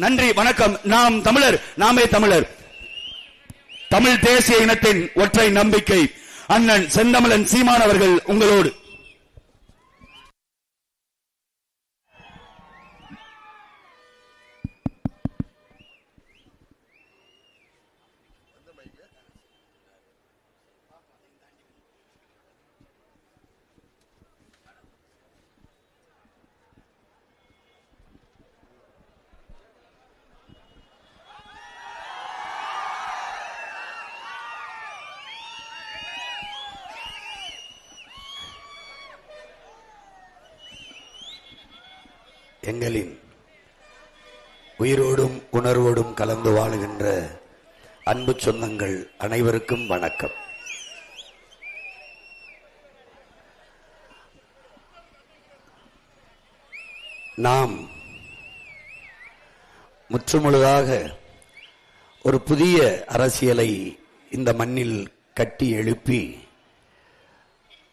நன்றி, வணக்கம். நாம் தமிழர், நாமே தமிழர். தமிழ் தேசிய இனத்தின் ஒற்றை நம்பிக்கை அண்ணன் செந்தமிழன் சீமான் அவர்கள் உங்களோடு. எங்களின் உயிரோடும் உணர்வோடும் கலந்து வாழுகின்ற அன்பு சொந்தங்கள் அனைவருக்கும் வணக்கம். நாம் முற்றுமுழுதாக ஒரு புதிய அரசியலை இந்த மண்ணில் கட்டி எழுப்பி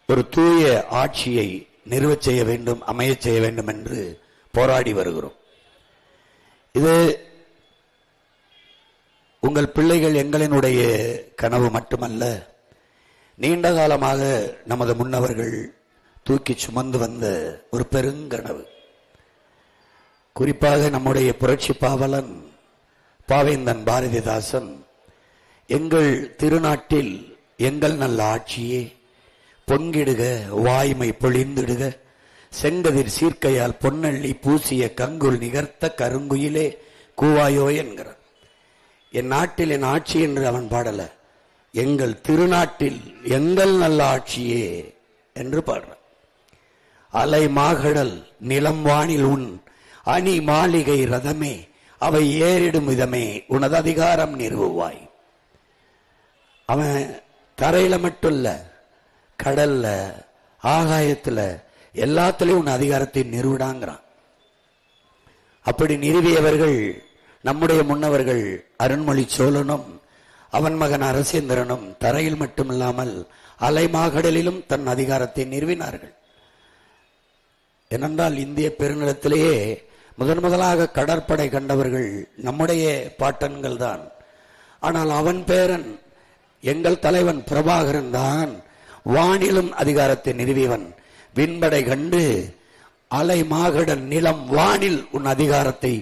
ஒரு தூய ஆட்சியை நிறுவச் செய்ய வேண்டும், அமையச் செய்ய வேண்டும் என்று போராடி வருகிறோம். இது உங்கள் பிள்ளைகள் எங்களினுடைய கனவு மட்டுமல்ல, நீண்ட காலமாக நமது முன்னவர்கள் தூக்கி சுமந்து வந்த ஒரு பெருங்கனவு. குறிப்பாக நம்முடைய புரட்சி பாவலன் பாவேந்தன் பாரதிதாசன் எங்கள் திருநாட்டில் எங்கள் நல்ல ஆட்சியே பொங்கிடுக வாய்மை பொழிந்திடுக செங்கதிர் சீர்க்கையால் பொன்னள்ளி பூசிய கங்குல் நிகர்த்த கருங்குயிலே கூவாயோ என்கிறான். என் நாட்டில் என் ஆட்சி என்று அவன் பாடல, எங்கள் திருநாட்டில் எங்கள் நல்ல ஆட்சியே என்று பாடுறான். அலை மாகடல் நிலம் வானில் உன் அணி மாளிகை ரதமே அவை ஏறிடும் விதமே உனது அதிகாரம் நிறுவுவாய். அவன் தரையில மட்டும் இல்ல, கடல்ல ஆகாயத்துல எல்லாத்திலையும் உன் அதிகாரத்தை நிறுவிடாங்கிறான். அப்படி நிறுவியவர்கள் நம்முடைய முன்னவர்கள் அருண்மொழி சோழனும் அவன் மகன் அரசேந்திரனும் தரையில் மட்டுமில்லாமல் அலைமாகடலிலும் தன் அதிகாரத்தை நிறுவினார்கள். ஏனென்றால் இந்திய பெருநிலத்திலேயே முதலாக கடற்படை கண்டவர்கள் நம்முடைய பாட்டன்கள் தான். ஆனால் அவன் பேரன் எங்கள் தலைவன் பிரபாகரன் தான் வானிலும் அதிகாரத்தை நிறுவியவன். விண்படை கண்டு அலை மாகடல் நிலம் வானில் உன் அதிகாரத்தை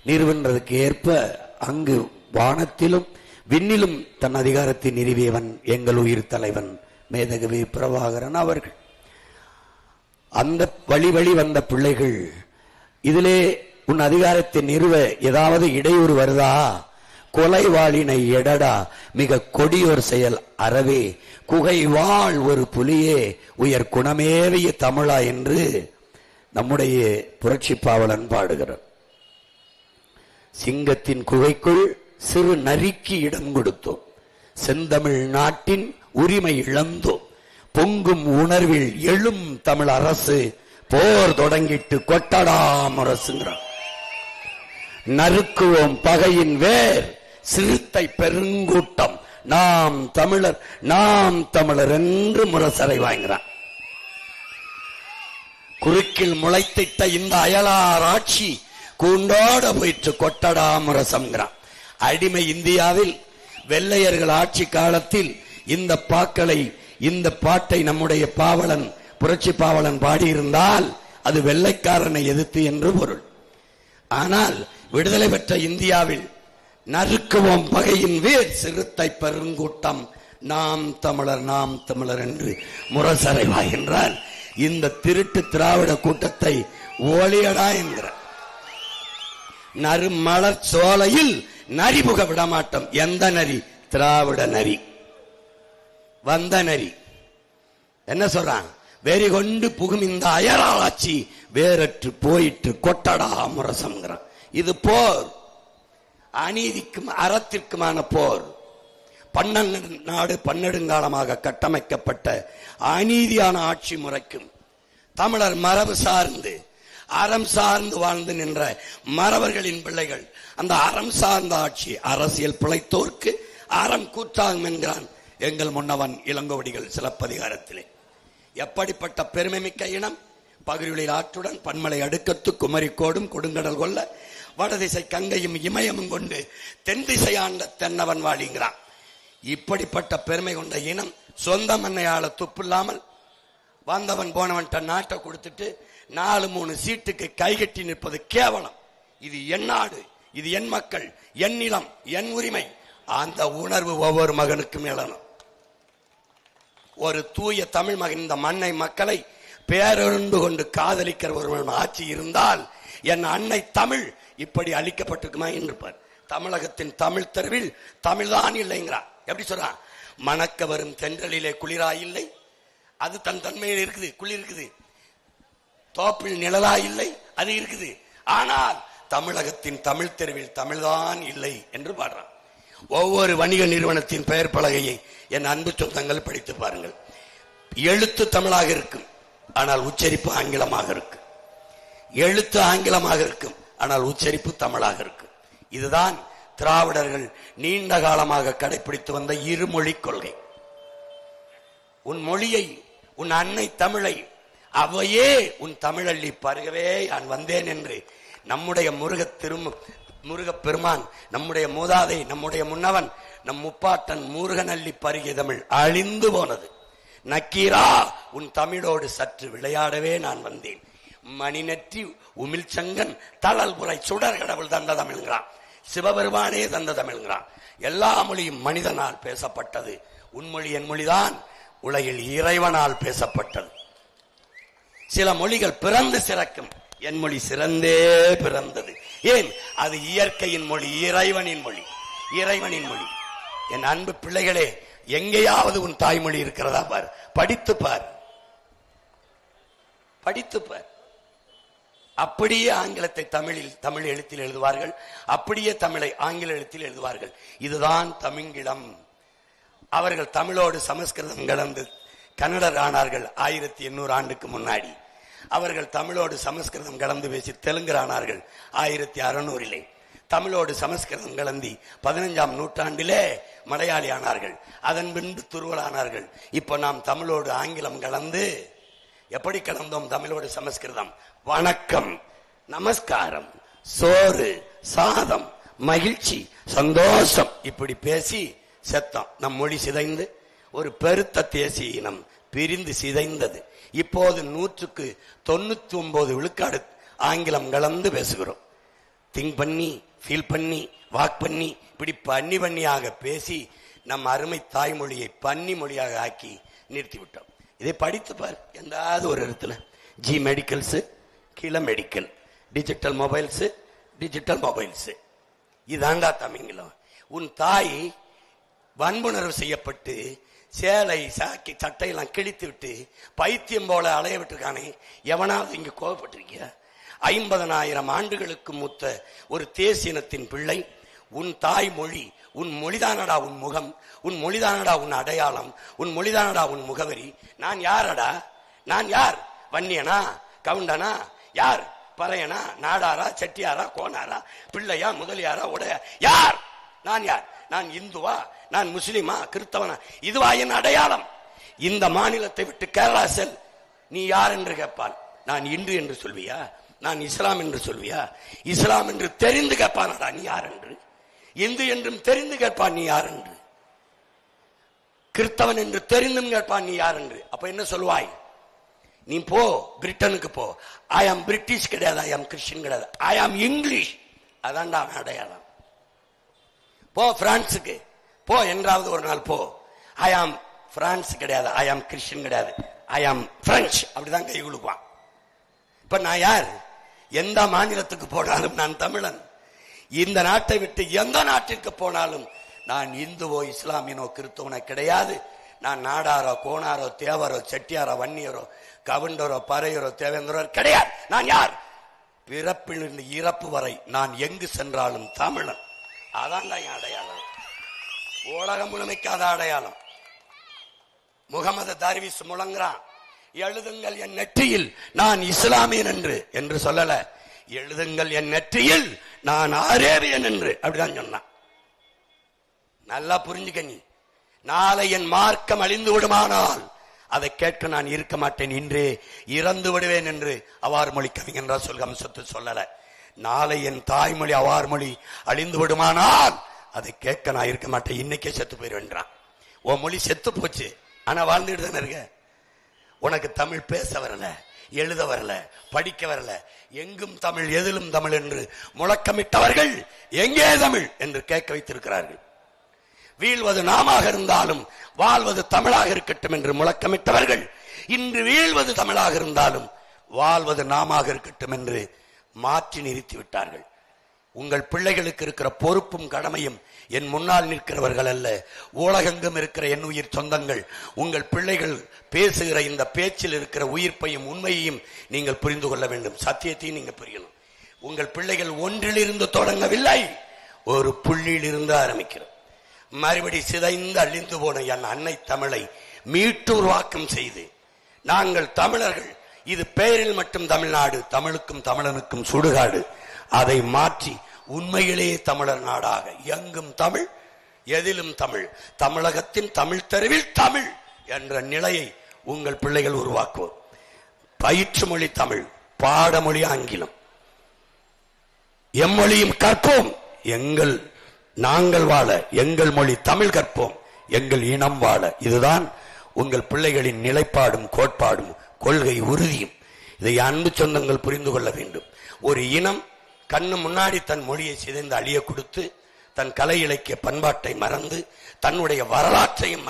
நிறுவனதுக்கு ஏற்ப அங்கு வானத்திலும் விண்ணிலும் தன் அதிகாரத்தை நிறுவியவன் எங்கள் உயிர் தலைவன் மேதகவி பிரபாகரன் அவர்கள். அந்த வழி வந்த பிள்ளைகள் இதிலே உன் அதிகாரத்தை நிறுவ ஏதாவது இடையூறு வருதா, கொலைவாளினை எடடா மிக கொடியோர் செயல் அறவே குகை வாழ் ஒரு புலியே உயர் குணமேவிய தமிழா என்று நம்முடைய புரட்சி பாவலன் பாடுகிறார். சிங்கத்தின் குகைக்குள் சிறு நரிக்கு இடம் கொடுத்தோம், செந்தமிழ் நாட்டின் உரிமை இழந்தோம், பொங்கும் உணர்வில் எழும் தமிழ் அரசு போர் தொடங்கிட்டு கொட்டடாம் அரசுங்கிறான். நறுக்குவோம் பகையின் வேர் சிறுத்தை பெருங்கூட்டம் நாம் தமிழர் நாம் தமிழர் என்று முரசறை வாங்கிறான். குறுக்கில் முளைத்திட்ட இந்த அயலார் ஆட்சி கூண்டோட போயிற்று கொட்டடா முரசம்ங்கிறான். அடிமை இந்தியாவில் வெள்ளையர்கள் ஆட்சி காலத்தில் இந்த பாக்களை இந்த பாட்டை நம்முடைய பாவலன் புரட்சி பாவலன் பாடியிருந்தால் அது வெள்ளைக்காரனை எதிர்த்து என்று பொருள். ஆனால் விடுதலை பெற்ற இந்தியாவில் நறுக்குவோம் பகையின் வேர் சிறுத்தை பெருங்கூட்டம் நாம் தமிழர் என்று முரசறை வாகின்றால் இந்த திருட்டு திராவிட கூட்டத்தை ஓலியடா என்கிற நறுமலர் சோலையில் நரிபுக விடமாட்டோம். எந்த நரி? திராவிட நரி. வந்த நரி என்ன சொல்றான்? வெறி கொண்டு புகும் இந்த அயலாட்சி வேறற்று போயிற்று கொட்டடா முரசம்ங்கிறான். இது போர், அநீதிக்கும் அறத்திற்குமான போர். பன்னெடுங்காலமாக கட்டமைக்கப்பட்ட அநீதியான ஆட்சி முறைக்கும் தமிழர் மரபு சார்ந்து அறம் சார்ந்து வாழ்ந்து நின்ற மறவர்களின் பிள்ளைகள் அந்த அறம் சார்ந்த ஆட்சி அரசியல் பிழைத்தோர்க்கு அறம் கூற்றாகும் என்கிறான் எங்கள் முன்னவன் இளங்கோவடிகள் சிலப்பதிகாரத்திலே. எப்படிப்பட்ட பெருமை மிக்க இனம்! பகிர்வெளியில் ஆற்றுடன் பன்மலை அடுக்கத்து குமரிக்கோடும் கொடுங்கடல் கொள்ள வடதிசை கங்கையும் இமயமும் கொண்டு தென் திசை ஆண்ட தென்னவன் வாழிங்கிறான். இப்படிப்பட்ட பெருமை கொண்ட இனம் சொந்த மண்ணையாள துப்பு இல்லாமல் வந்தவன் போனவன் நாட்டை கொடுத்துட்டு 4-3 சீட்டுக்கு கைகட்டி நிற்பது கேவலம். இது என் நாடு, இது என் மக்கள், என் நிலம், என் உரிமை. அந்த உணர்வு ஒவ்வொரு மகனுக்கும் எழணும். ஒரு தூய தமிழ் மகன் இந்த மண்ணை மக்களை பேரொன்று கொண்டு காதலிக்கிற ஒரு ஆட்சி இருந்தால் என் அன்னை தமிழ் இப்படி அழிக்கப்பட்டிருக்குமா என்றார். தமிழகத்தின் தமிழ் தெருவில் தமிழ்தான் இல்லைங்கிறான். எப்படி சொல்றான்? மணக்க வரும் தென்றலிலே குளிரா இல்லை, அது தன் தன்மையில் இருக்குது, குளிர் இருக்குது. தோப்பில் நிழலா இல்லை, அது இருக்குது. ஆனால் தமிழகத்தின் தமிழ் தெருவில் தமிழ்தான் இல்லை என்று பாடுறான். ஒவ்வொரு வணிக நிறுவனத்தின் பெயர் பலகையை என் அன்பு சொந்தங்கள் படித்து பாருங்கள். எழுத்து தமிழாக இருக்கும், ஆனால் உச்சரிப்பு ஆங்கிலமாக இருக்கும். எழுத்து ஆங்கிலமாக இருக்கும், ஆனால் உச்சரிப்பு தமிழாக இருக்கும். இதுதான் திராவிடர்கள் நீண்ட காலமாக கடைபிடித்து வந்த இருமொழி கொள்கை. உன் மொழியை, உன் அன்னை தமிழை அவையே உன் தமிழள்ளி பருகவே நான் வந்தேன் என்று நம்முடைய முருகப் பெருமான், நம்முடைய மூதாதை, நம்முடைய முன்னவன், நம் முப்பாட்டன் முருகன் அள்ளி பருகிய தமிழ் அழிந்து போனது. நக்கீரா, உன் தமிழோடு சற்று விளையாடவே நான் வந்தேன். மணிநெற்றி உமிழ்ச்சங்கன் தளல் புரை சுடர் கடவுள் தந்த தமிழ்கிறான். சிவபெருமானே தந்த தமிழ்கிறான். எல்லா மொழியும் மனிதனால் பேசப்பட்டது. உன்மொழி என் மொழிதான் உலகில் இறைவனால் பேசப்பட்டது. சில மொழிகள் பிறந்து சிறக்கும், என் மொழி சிறந்தே பிறந்தது. ஏன்? அது இயற்கையின் மொழி, இறைவனின் மொழி, இறைவனின் மொழி. என் அன்பு பிள்ளைகளே, எங்கேயாவது உன் தாய்மொழி இருக்கிறதா பார், படித்து பார், படித்து பார். அப்படியே ஆங்கிலத்தை தமிழ் எழுத்தில் எழுதுவார்கள், அப்படியே தமிழை ஆங்கில எழுத்தில் எழுதுவார்கள். இதுதான் தமிங்கிலம். அவர்கள் தமிழோடு சமஸ்கிருதம் கலந்து கன்னடர் ஆனார்கள் 1800 ஆண்டுக்கு முன்னாடி. அவர்கள் தமிழோடு சமஸ்கிருதம் கலந்து பேசி தெலுங்கர் ஆனார்கள் 1600. தமிழோடு சமஸ்கிருதம் கலந்தி 15ஆம் நூற்றாண்டிலே மலையாளி ஆனார்கள். அதன் பின்பு துருவலானார்கள். இப்ப நாம் தமிழோடு ஆங்கிலம் கலந்து எப்படி கலந்தோம்? தமிழோடு சமஸ்கிருதம். வணக்கம், நமஸ்காரம், சோறு, சாதம், மகிழ்ச்சி, சந்தோஷம் இப்படி பேசி செத்தோம். நம் மொழி சிதைந்து ஒரு பெருத்த தேசிய இனம் பிரிந்து சிதைந்தது. இப்போது 100க்கு 99 விழுக்காடு ஆங்கிலம் கலந்து பேசுகிறோம். திங்க் பண்ணி, ஃபீல் பண்ணி, வாக் பண்ணி, இப்படி பண்ணியாக பேசி நம் அருமை தாய்மொழியை பன்னி மொழியாக ஆக்கி நிறுத்திவிட்டோம். இதை படித்து பார். எந்தாவது ஒரு இடத்துல ஜி மெடிக்கல்ஸ், கீழே medical, digital mobiles, digital mobiles. இதாண்டா தமிங்கிலம். உன் தாய் வன்புணர்வு செய்யப்பட்டு சேலை சாக்கி சட்டையெல்லாம் கிழித்து விட்டு பைத்தியம் போல அலைய விட்டுருக்கானே, எவனாவது இங்கு கோபப்பட்டிருக்கிய? 50,000 ஆண்டுகளுக்கு மூத்த ஒரு தேசியனத்தின் பிள்ளை. உன் தாய் மொழி, உன் மொழிதானடா உன் முகம், உன் மொழிதானடா உன் அடையாளம், உன் மொழிதானடா உன் முகவரி. நான் யாரடா? நான் யார்? வன்னியனா, கவுண்டனா, யார்? பறையனா, நாடாரா, செட்டியாரா, கோனாரா, பிள்ளையா, முதலியாரா, உடைய யார்? நான் யார்? நான் இந்துவா, நான் முஸ்லிமா, கிறிஸ்தவனா? இதுவா என் அடையாளம்? இந்த மாநிலத்தை விட்டு கேரளா செல், நீ யார் என்று கேட்பான். நான் இந்து என்று சொல்வியா? நான் இஸ்லாம் என்று சொல்வியா? இஸ்லாம் என்று தெரிந்து கேட்பானடா நீ யார் என்று. இந்து என்றும் தெரிந்து கேட்பான் நீ யார் என்று. கிறிஸ்தவன் என்று தெரிந்தும் கேட்பான் நீ யார் என்று. அப்ப என்ன சொல்வாய்? நீ போ, பிரிட்டனுக்கு போ. ஐ ஆம் பிரிட்டிஷ் கிடையாது, ஐ ஆம் கிறிஸ்டின் கிடையாது, ஐ ஆம் இங்கிலீஷ். அதான்டா அடையாளம். போ பிரான்ஸுக்கு போ, என்றாவது ஒரு நாள் போ. ஐ ஆம் பிரான்ஸ் கிடையாது, ஐ ஆம் கிறிஸ்டின் கிடையாது, ஐ ஆம் பிரெஞ்சு. அப்படிதான் கை குலுக்குவான். இப்ப நான் யார்? எந்த மாநிலத்துக்கு போனாலும் நான் தமிழன். இந்த நாட்டை விட்டு எந்த நாட்டிற்கு போனாலும் நான் இந்துவோ, இஸ்லாமியனோ, கிறிஸ்தவனோ கிடையாது. நான் நாடாரோ, கோனாரோ, தேவரோ, செட்டியாரோ, வன்னியரோ, கவுண்டரோ, பறையரோ, தேவேந்திரோ கிடையாது. நான் யார்? பிறப்பிலிருந்து இறப்பு வரை நான் எங்கு சென்றாலும் தமிழன். அதான் என் அடையாளம். உலகம் முழுமைக்காத அடையாளம். முகமது தர்வீஸ் முழங்குறான், எழுதுங்கள் என் நெற்றியில் நான் இஸ்லாமியன் என்று சொல்லல, எழுதுங்கள் என் நெற்றியில் நான் அரேபியன் என்று. அப்படிதான் சொன்னான். நல்லா புரிஞ்சுக்க. நீ நாளை என் மார்க்கம் அழிந்து விடுமானால் அதை கேட்க நான் இருக்க மாட்டேன், இன்றே இறந்து விடுவேன் என்று அவ்வாறு மொழி கவிஞர் சொல்ல சொல்லல. நாளை என் தாய்மொழி அவார் மொழி அழிந்து விடுமானால் அதை கேட்க நான் இருக்க மாட்டேன், இன்னைக்கே செத்து போயிருவேன்றான். உன் மொழி செத்து போச்சு, ஆனா வாழ்ந்துட்டு தானே இருக்க. உனக்கு தமிழ் பேச வரல, எழுத வரல, படிக்க வரல. எங்கும் தமிழ் எதிலும் தமிழ் என்று முழக்கமிட்டவர்கள் எங்கே தமிழ் என்று கேட்க வைத்திருக்கிறார்கள். வீழ்வது நாமாக இருந்தாலும் வாழ்வது தமிழாக இருக்கட்டும் என்று முழக்கமிட்டவர்கள் இன்று வீழ்வது தமிழாக இருந்தாலும் வாழ்வது நாமாக இருக்கட்டும் என்று மாற்றி நிறுத்தி விட்டார்கள். உங்கள் பிள்ளைகளுக்கு இருக்கிற பொறுப்பும் கடமையும் என் முன்னால் நிற்கிறவர்கள் அல்ல, உலகெங்கும் இருக்கிற என் உயிர் சொந்தங்கள். உங்கள் பிள்ளைகள் பேசுகிற இந்த பேச்சில் இருக்கிற உயிர்ப்பையும் உண்மையையும் நீங்கள் புரிந்து கொள்ள வேண்டும், சத்தியத்தையும் நீங்க புரியணும். உங்கள் பிள்ளைகள் ஒன்றிலிருந்து தொடங்கவில்லை, ஒரு புள்ளியில் இருந்து ஆரம்பிக்கிறோம். மறுபடி சிதைந்து அழிந்து போன என் அன்னை தமிழை மீட்டு உருவாக்கம் செய்து நாங்கள் தமிழர்கள், இது பெயரில் மட்டும் தமிழ்நாடு, தமிழுக்கும் தமிழனுக்கும் சுடுகாடு, அதை மாற்றி உண்மையிலேயே தமிழர் நாடாக எங்கும் தமிழ் எதிலும் தமிழ், தமிழகத்தின் தமிழ் தெருவில் தமிழ் என்ற நிலையை உங்கள் பிள்ளைகள் உருவாக்குவோம். பயிற்று மொழி தமிழ், பாடமொழி ஆங்கிலம், எம்மொழியும் கற்போம். நாங்கள் வாழ எங்கள் மொழி தமிழ் கற்போம், எங்கள் இனம் வாழ. இதுதான் உங்கள் பிள்ளைகளின் நிலைப்பாடும் கோட்பாடும் கொள்கை உறுதியும். இதை அன்பு சொந்தங்கள் புரிந்து கொள்ள வேண்டும். ஒரு இனம் கண்ணு முன்னாடி தன் மொழியை சிதைந்து அழிய கொடுத்து தன் கலை இலக்கிய பண்பாட்டை மறந்து தன்னுடைய வரலாற்றையும்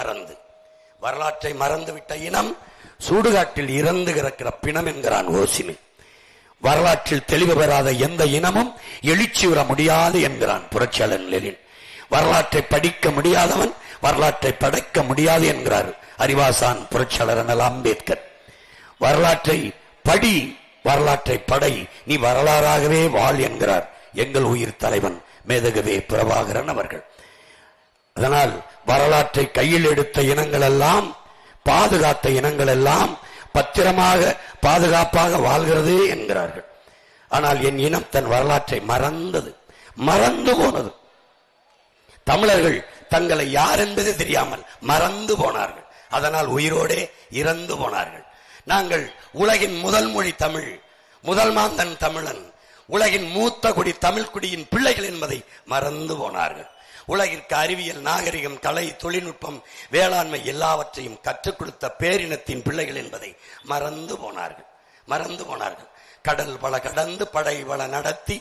மறந்து விட்ட இனம் சுடுகாட்டில் இறந்து கிடக்கிற பிணம் என்கிறான் ஓசிமி. வரலாற்றில் தெளிவு பெறாத எந்த இனமும் எழுச்சி வர முடியாது என்கிறான் புரட்சியாளர் லெனின். வரலாற்றை படிக்க முடியாதவன் வரலாற்றை படைக்க முடியாது என்கிறார் அறிவாசான் புரட்சியாளர் அண்ணல் அம்பேத்கர். வரலாற்றை படி, வரலாற்றை படை, நீ வரலாறாகவே வாழ் என்கிறார் எங்கள் உயிர் தலைவன் மேதகவே பிரபாகரன் அவர்கள். அதனால் வரலாற்றை கையில் எடுத்த இனங்கள் எல்லாம், பாதுகாத்த இனங்கள் எல்லாம் பத்திரமாக பாதுகாப்பாக வாழ்கிறது என்கிறார்கள். ஆனால் என் இனம் தன் வரலாற்றை மறந்து போனது. தமிழர்கள் தங்களை யார் என்பது தெரியாமல் மறந்து போனார்கள். அதனால் உயிரோடே இறந்து போனார்கள். நாங்கள் உலகின் முதல் மொழி தமிழ், முதல் மாந்தன் தமிழன், உலகின் மூத்த குடி தமிழ் குடியின் பிள்ளைகள் என்பதை மறந்து போனார்கள். உலகிற்கு அறிவியல், நாகரிகம், கலை, தொழில்நுட்பம், வேளாண்மை எல்லாவற்றையும் கற்றுக் கொடுத்த பேரினத்தின் பிள்ளைகள் என்பதை மறந்து போனார்கள். கடல் பல கடந்து படை பல நடத்தி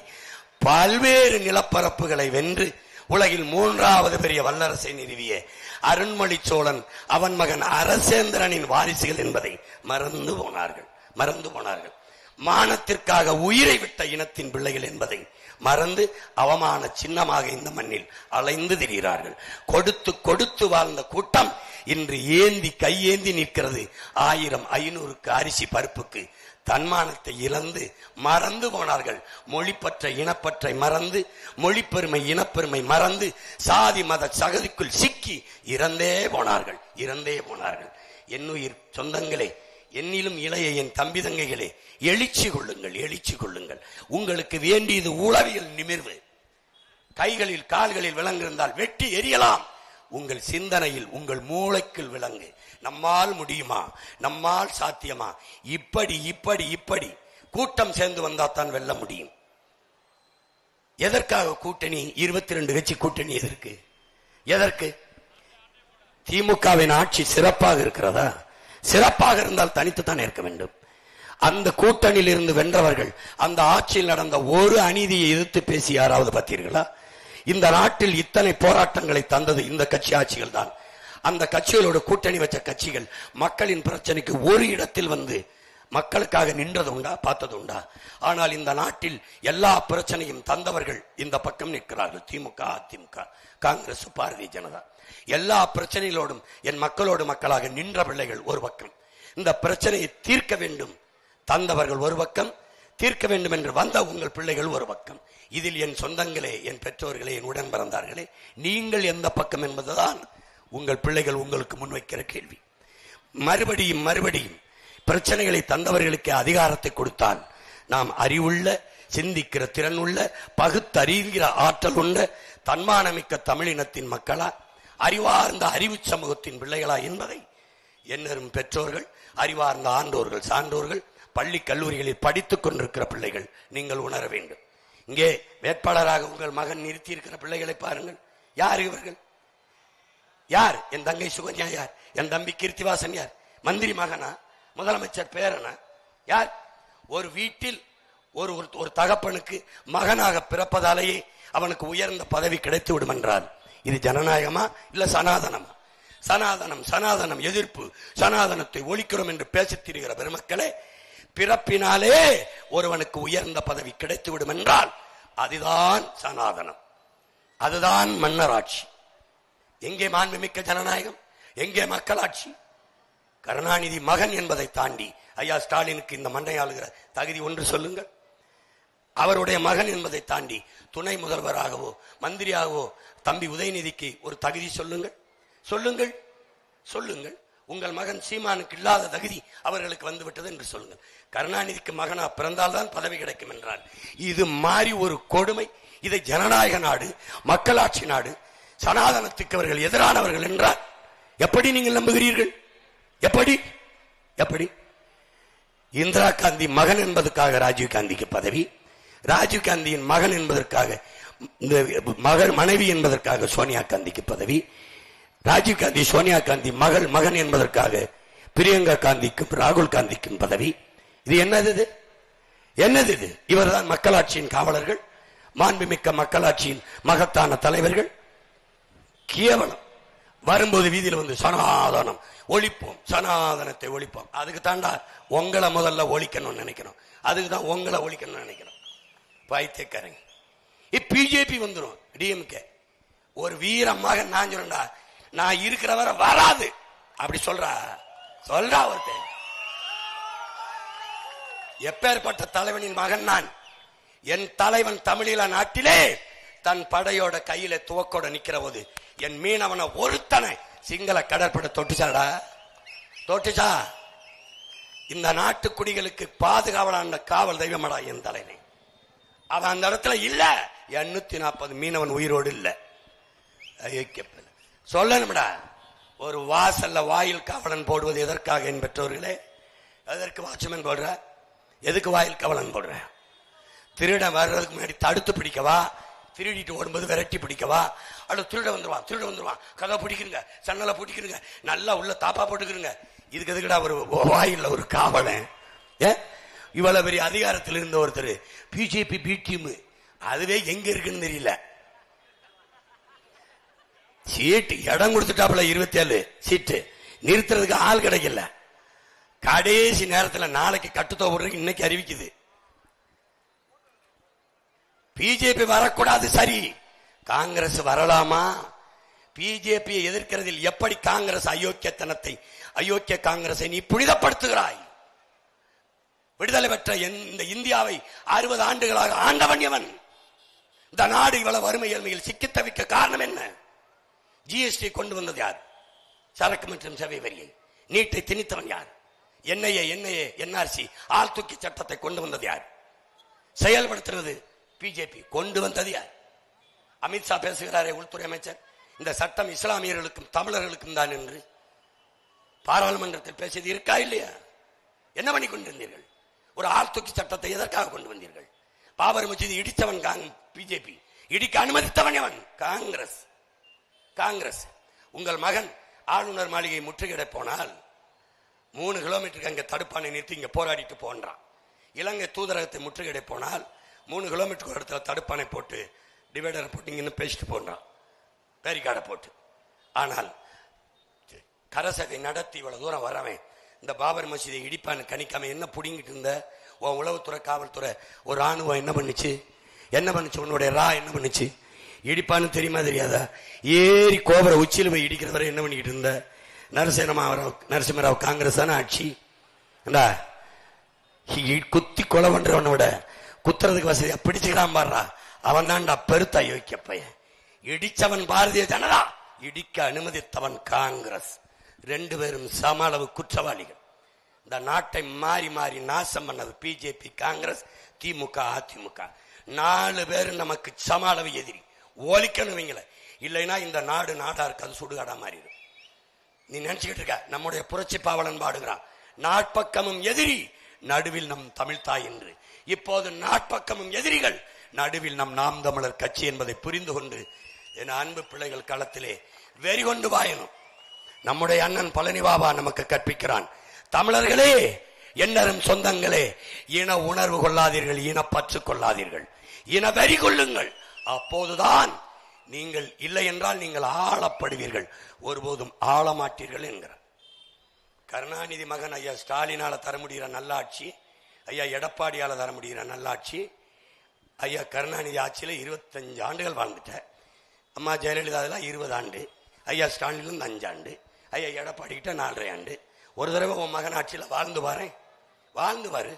பல்வேறு நிலப்பரப்புகளை வென்று உலகில் 3வது பெரிய வல்லரசை நிறுவிய அருண்மொழி சோழன், அவன் மகன் அரசேந்திரனின் வாரிசுகள் என்பதை மறந்து போனார்கள். மானத்திற்காக உயிரை விட்ட இனத்தின் பிள்ளைகள் என்பதை மறந்து அவமான சின்னமாக இந்த மண்ணில் அலைந்து திரிகிறார்கள். கொடுத்து வாழ்ந்த கூட்டம் இன்று கையேந்தி நிற்கிறது. 1000 500க்கு அரிசி பருப்புக்கு தன்மானத்தை இழந்து மறந்து போனார்கள். மொழிப்பற்ற இனப்பற்றை மறந்து, மொழிப்பெருமை இனப்பெருமை மறந்து, சாதி மத சகதிக்குள் சிக்கி இறந்தே போனார்கள். என்னுயிர் சொந்தங்களே, என்னிலும் இளைய என் தம்பி தங்கைகளே, எழுச்சி கொள்ளுங்கள். உங்களுக்கு வேண்டியது உளவியல் நிமிர்வு. கைகளில் கால்களில் விலங்கு இருந்தால் வெட்டி எரியலாம். உங்கள் சிந்தனையில், உங்கள் மூளைக்குள் விலங்கு. நம்மால் முடியுமா, நம்மால் சாத்தியமா, இப்படி கூட்டம் சேர்ந்து வந்தாத்தான் வெல்ல முடியும். எதற்காக கூட்டணி? 22 கட்சி கூட்டணி எதற்கு? திமுகவின் ஆட்சி சிறப்பாக இருக்கிறதா? சிறப்பாக இருந்தால் தனித்துத்தான் இருக்க வேண்டும். அந்த கூட்டணியில் இருந்து வென்றவர்கள் அந்த ஆட்சியில் நடந்த ஒரு அநீதியை எதிர்த்து பேசி யாராவது பார்த்தீர்களா? இந்த நாட்டில் இத்தனை போராட்டங்களை தந்தது இந்த கட்சி ஆட்சிகள் தான். அந்த கட்சிகளோடு கூட்டணி வச்ச கட்சிகள் மக்களின் பிரச்சனைக்கு ஒரு இடத்தில் வந்து மக்களுக்காக நின்றது உண்டா, பார்த்தது உண்டா? ஆனால் இந்த நாட்டில் எல்லா பிரச்சனையும் தந்தவர்கள் இந்த பக்கம் நிற்கிறார்கள். திமுக, அதிமுக, காங்கிரஸ், பாரதிய ஜனதா. எல்லா பிரச்சனைகளோடும் என் மக்களோடு மக்களாக நின்ற பிள்ளைகள் ஒரு பக்கம். இந்த பிரச்சனையை தீர்க்க வேண்டும் தந்தவர்கள் ஒரு பக்கம், தீர்க்க வேண்டும் என்று வந்த உங்கள் பிள்ளைகள் ஒரு பக்கம். இதில் என் சொந்தங்களே, என் பெற்றோர்களே, என் உடன் பிறந்தார்களே, நீங்கள் எந்த பக்கம் என்பதுதான் உங்கள் பிள்ளைகள் உங்களுக்கு முன்வைக்கிற கேள்வி. மறுபடியும் பிரச்சனைகளை தந்தவர்களுக்கு அதிகாரத்தை கொடுத்தால் நாம் அறிவுள்ள, சிந்திக்கிற திறனுள்ள, பகுத்தறிகிற ஆற்றல் உள்ள தன்மானமிக்க தமிழினத்தின் மக்களா, அறிவார்ந்த அறிவு சமூகத்தின் பிள்ளைகளா என்பதை என்னரும் பெற்றோர்கள், அறிவார்ந்த ஆண்டோர்கள், சான்றோர்கள், பள்ளி கல்லூரிகளில் படித்துக் கொண்டிருக்கிற பிள்ளைகள் நீங்கள் உணர வேண்டும். இங்கே வேட்பாளராக உங்கள் மகன் நிறுத்தி இருக்கிற பிள்ளைகளை பாருங்கள். யார் இவர்கள்? யார்? என் தங்கை சுகன்யா யார்? என் தம்பி கீர்த்திவாசன் யார்? மந்திரி மகனா? முதலமைச்சர் பேரனா? யார்? ஒரு வீட்டில் ஒரு தகப்பனுக்கு மகனாக பிறப்பதாலேயே அவனுக்கு உயர்ந்த பதவி கிடைத்து விடும் என்றால் இது ஜனநாயகமா இல்ல சனாதனமா? சனாதனம், சனாதனம் எதிர்ப்பு, சனாதனத்தை ஒழிக்கிறோம் என்று பேசித் திரிகிற பெருமக்களே, பிறப்பினாலே ஒருவனுக்கு உயர்ந்த பதவி கிடைத்து விடும் என்றால் அதுதான் சனாதனம், அதுதான் மன்னராட்சி. எங்கே மாண்புமிக்க ஜனநாயகம்? எங்கே மக்களாட்சி? கருணாநிதி மகன் என்பதை தாண்டி ஐயா ஸ்டாலினுக்கு இந்த மண்ணை ஆளுகிற தகுதி ஒன்று சொல்லுங்கள். அவருடைய மகன் என்பதை தாண்டி துணை முதல்வராகவோ மந்திரியாகவோ தம்பி உதயநிதிக்கு ஒரு தகுதி சொல்லுங்கள். சொல்லுங்கள், சொல்லுங்கள். உங்கள் மகன் சீமானுக்கு இல்லாத தகுதி அவர்களுக்கு வந்துவிட்டது என்று சொல்லுங்கள். கருணாநிதிக்கு மகனா பிறந்தால்தான் பதவி கிடைக்கும் என்றால் இது மாறி ஒரு கொடுமை. இதை ஜனநாயக நாடு, மக்களாட்சி நாடு, சனாதனத்துக்கு அவர்கள் எதிரானவர்கள் என்றால் எப்படி நீங்கள் நம்புகிறீர்கள்? எப்படி எப்படி? இந்திரா காந்தி மகன் என்பதற்காக ராஜீவ் காந்திக்கு பதவி, ராஜீவ் காந்தியின் மகன் என்பதற்காக மனைவி என்பதற்காக சோனியா காந்திக்கு பதவி, ராஜீவ் காந்தி சோனியா காந்தி மகன் என்பதற்காக பிரியங்கா காந்திக்கும் ராகுல் காந்திக்கும் பதவி. இது என்னது? என்னது இது? இவர்தான் மக்களாட்சியின் காவலர்கள், மாண்புமிக்க மக்களாட்சியின் மகத்தான தலைவர்கள். கேவலம். வரும்போது வீதியில் வந்து சனாதனம் ஒழிப்போம், சனாதனத்தை ஒழிப்போம். அதுக்கு தாண்டா உங்களை முதல்ல ஒழிக்கணும்னு நினைக்கணும். அதுக்கு தான் உங்களை ஒழிக்கணும்னு நினைக்கணும். பைத்தியக்காரங்க. பிஜேபி வந்துடும், டிஎம்கே. ஒரு வீர மகன் நான் சொல்றா, நான் இருக்கிற வரை வராது அப்படி சொல்றா ஒருத்தன். எப்பேற்பட்ட தலைவனின் மகன் நான்? என் தலைவன் தமிழீழ நாட்டிலே தன் படையோட கையில துவக்கோட நிக்கிற போது என் மீனவனை ஒருத்தனை சிங்கள கடற்படை தொட்டுச்சாடா, தொட்டுச்சா? இந்த நாட்டு குடிகளுக்கு பாதுகாவலான காவல் தெய்வமடா என் தலைவன். அவன் அந்த இடத்துல இல்ல. 840 மீனவன் உயிரோடு இல்ல. சொல்லணும்டா. ஒரு வாசல்ல வாயில் காவலன் போடுவது எதற்காக என் பெற்றோர்களே? எதற்கு வாட்ச்மேன் போடுற? எதுக்கு வாயில் காவலன் போடுற? திருடன் வர்றதுக்கு முன்னாடி தடுத்து பிடிக்கவா? திருடிட்டு ஓடும்போது விரட்டி பிடிக்கவா? அல்ல திருட வந்துருவான், கதை பிடிக்கிறங்க, சன்னலை பிடிக்கிறங்க, நல்லா உள்ள தாப்பா போட்டுக்கிறங்க. இதுக்கு எதுக்குடா ஒரு வாயில ஒரு காவலன்? இவ்வளவு பெரிய அதிகாரத்தில் இருந்த ஒருத்தர் பிஜேபி பி டீம், அதுவே எங்க இருக்குன்னு தெரியல. சீட்டு இடம் கொடுத்துட்டாப்புல 27 சீட்டு, நிறுத்துறதுக்கு ஆள் கிடைக்கல. கடைசி நேரத்தில் நாளைக்கு கட்டுத்தொகை இன்னைக்கு அறிவிக்குது. பிஜேபி வரக்கூடாது, சரி. காங்கிரஸ் வரலாமா? பிஜேபியை எதிர்க்கிறதில் எப்படி காங்கிரஸ் அயோக்கிய காங்கிரஸை நீ புனிதப்படுத்துகிறாய்? விடுதலை பெற்ற இந்த இந்தியாவை 60 ஆண்டுகளாக ஆண்டவன் எவன்? இந்த நாடு இவ்வளவு வறுமை ஏழ்மையில் சிக்கி தவிக்க காரணம் என்ன? ஜிஎஸ்டி கொண்டு வந்தது யார்? சரக்கு மற்றும் சேவை வரியை. நீட்டை திணித்தவன் யார்? என்ஆர்சி ஆள் தூக்கி சட்டத்தை கொண்டு வந்தது யார்? செயல்படுத்துறது பிஜேபி. கொண்டு வந்தது யார்? அமித்ஷா பேசுகிறாரே, உள்துறை அமைச்சர், இந்த சட்டம் இஸ்லாமியர்களுக்கும் தமிழர்களுக்கும் தான் என்று பாராளுமன்றத்தில் பேசியது இருக்கா இல்லையா? என்ன பண்ணி கொண்டிருந்தீர்கள்? ஒரு ஆள் தூக்கி சட்டத்தை எதற்காக கொண்டு வந்தீர்கள்? பாபர் மசீதை இடித்தவன் பிஜேபி, இடிக்க அனுமதித்தவன் எவன்? காங்கிரஸ். உங்கள் மகன் ஆளுநர் மாளிகை முற்றுகையிட போனால் 3 கிலோமீட்டருக்கு அங்க தடுப்பானை நிறுத்தி இங்க போராடிட்டு போன்றான். இலங்கை தூதரகத்தை முற்றுகையிட போனால் 3 கிலோமீட்டருக்கு இடத்துல தடுப்பானை போட்டு டிவைடரை போட்டு இங்க பேசிட்டு போன்றான், பேரிகாடை போட்டு. ஆனால் கரசகை நடத்தி இவ்வளவு தூரம் வரவேன் இந்த பாபர் மசீதை இடிப்பான்னு கணிக்காம என்ன புடிங்கிட்டு இருந்த உன் உளவுத்துறை காவல்துறை ஒரு ராணுவம் என்ன பண்ணுச்சு? உன்னுடைய என்ன பண்ணுச்சு? இடிப்பான்னு தெரியுமா தெரியாதா? ஏறி கோபுர உச்சியில் போய் இருக்கிறவரை என்ன பண்ணிக்கிட்டு இருந்த? நரசிம்மராவ் காங்கிரஸ் தானே ஆட்சி. குத்தி கொலை பண்றவனோட குத்துறதுக்கு வசதியா பிடிச்சுக்கிறான் பாடுறா, அவன் தான்டா பெருத்த அயோக்கிய பையன். இடிச்சவன் பாரதிய ஜனதா, இடிக்க அனுமதித்தவன் காங்கிரஸ். 2 பேரும் சம அளவு குற்றவாளிகள். இந்த நாட்டை மாறி மாறி நாசம் பண்ணது பிஜேபி, காங்கிரஸ், திமுக, அதிமுக. 4 பேரும் நமக்கு சம அளவு எதிரி. ஒழிக்கணுவீங்கள, இல்லைன்னா இந்த நாடு நாடா இருக்காது, சுடுகாடா மாறிடும். நீ நினைச்சுக்கிட்டு இருக்க. நம்முடைய புரட்சி பாவலன் பாடுகிறான், நாட்பக்கமும் எதிரி, நடுவில் நம் தமிழ்தாய் என்று. இப்போது நாட்பக்கமும் எதிரிகள், நடுவில் நாம் தமிழர் கட்சி என்பதை புரிந்து கொண்டு என் அன்பு பிள்ளைகள் களத்திலே வெறி கொண்டு வாயணும். நம்முடைய அண்ணன் பழனி பாபா நமக்கு கற்பிக்கிறான். தமிழர்களே, என்னரும் சொந்தங்களே, இன உணர்வு கொள்ளாதீர்கள், இனப்பற்று கொள்ளாதீர்கள், இன வெறி கொள்ளுங்கள். அப்போதுதான் நீங்கள், இல்லை என்றால் நீங்கள் ஆளப்படுவீர்கள், ஒருபோதும் ஆளமாட்டீர்கள் என்கிறார். கருணாநிதி மகன் ஐயா ஸ்டாலினால தர முடிகிற நல்லாட்சி, ஐயா எடப்பாடியால தர முடிகிற நல்லாட்சி. ஐயா கருணாநிதி ஆட்சியில் 25 ஆண்டுகள் வாழ்ந்துட்டார். அம்மா ஜெயலலிதா 20 ஆண்டு, ஐயா ஸ்டாலின் 5 ஆண்டு, ஐயா எடப்பாடி கிட்ட 4.5 ஆண்டு. ஒரு தடவை உன் மகன் ஆட்சியில் வாழ்ந்து பாரு,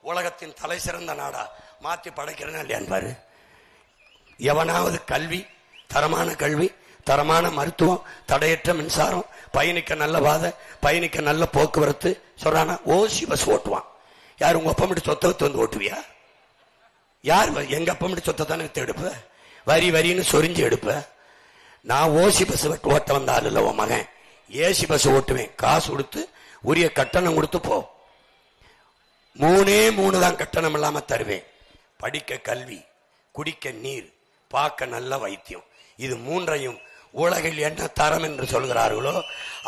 உலகத்தின் தலை சிறந்த நாடா மாற்றி படைக்கிறேன்னா இல்லையான்னு பாரு. எவனாவது கல்வி, தரமான கல்வி, தரமான மருத்துவம், தடையற்ற மின்சாரம், பயணிக்க நல்ல பாதை, பயணிக்க நல்ல போக்குவரத்து சொல்றானா? ஓசி பஸ் ஓட்டுவான். யார் உங்க அப்பா மட்டும் சொத்தை வந்து ஓட்டுவியா? யார் எங்க அப்பா மட்டும் சொத்தை தானே எடுப்ப? வரின்னு சொரிஞ்சு எடுப்ப. நான் ஓசி பஸ் ஓட்ட வந்த ஆள் இல்ல உன் மகன். ஏசி பஸ் ஓட்டுவேன், காசு கொடுத்து உரிய கட்டணம் கொடுத்து போ. 3 தான் கட்டணம் இல்லாம தருவேன். படிக்க கல்வி, குடிக்க நீர், பார்க்க நல்ல வைத்தியம். இது 3ஐயும் உலகில் என்ன தரம் என்று சொல்கிறார்களோ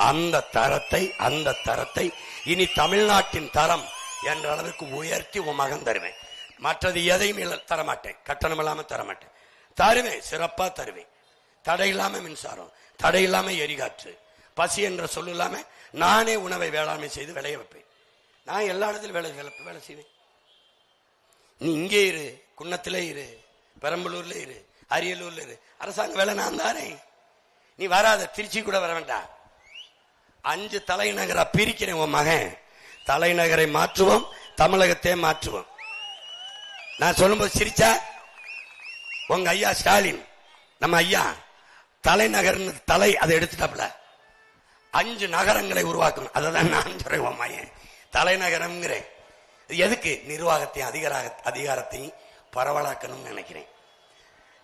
அந்த தரத்தை இனி தமிழ்நாட்டின் தரம் என்ற அளவுக்கு உயர்த்தி உன் மகன் தருவேன். மற்றது எதையும் தரமாட்டேன், கட்டணம் இல்லாம தரமாட்டேன். தருவேன், சிறப்பா தருவேன். தடை இல்லாம மின்சாரம், தடை இல்லாம எரிகாற்று, பசி என்ற சொல்லு இல்லாம நானே உணவை வேளாண்மை செய்து விளைய வைப்பேன். நான் எல்லா இடத்திலும் வேலை செய்வேன். நீ இங்கே இரு, குன்னத்திலே இரு, பெரம்பலூர்ல இரு, அரியலூர்ல இரு, அரசாங்க வேலை நான் தானே. நீ வராத, திருச்சி கூட வர வேண்டாம். 5 தலைநகரா பிரிக்கிறேன் உன் மகன். தலைநகரை மாற்றுவோம், தமிழகத்தை மாற்றுவோம். நான் சொல்லும்போது சிரிச்சா உங்க ஐயா ஸ்டாலின், நம்ம ஐயா தலைநகர் தலை அதை எடுத்துட்டாப்ல. 5 நகரங்களை உருவாக்கணும். அதான் நான் சொல்றேன் உன் மகன் தலைநகரம். எதுக்கு? நிர்வாகத்தையும் அதிகாரத்தையும் பரவலாக்கணும்னு நினைக்கிறேன்.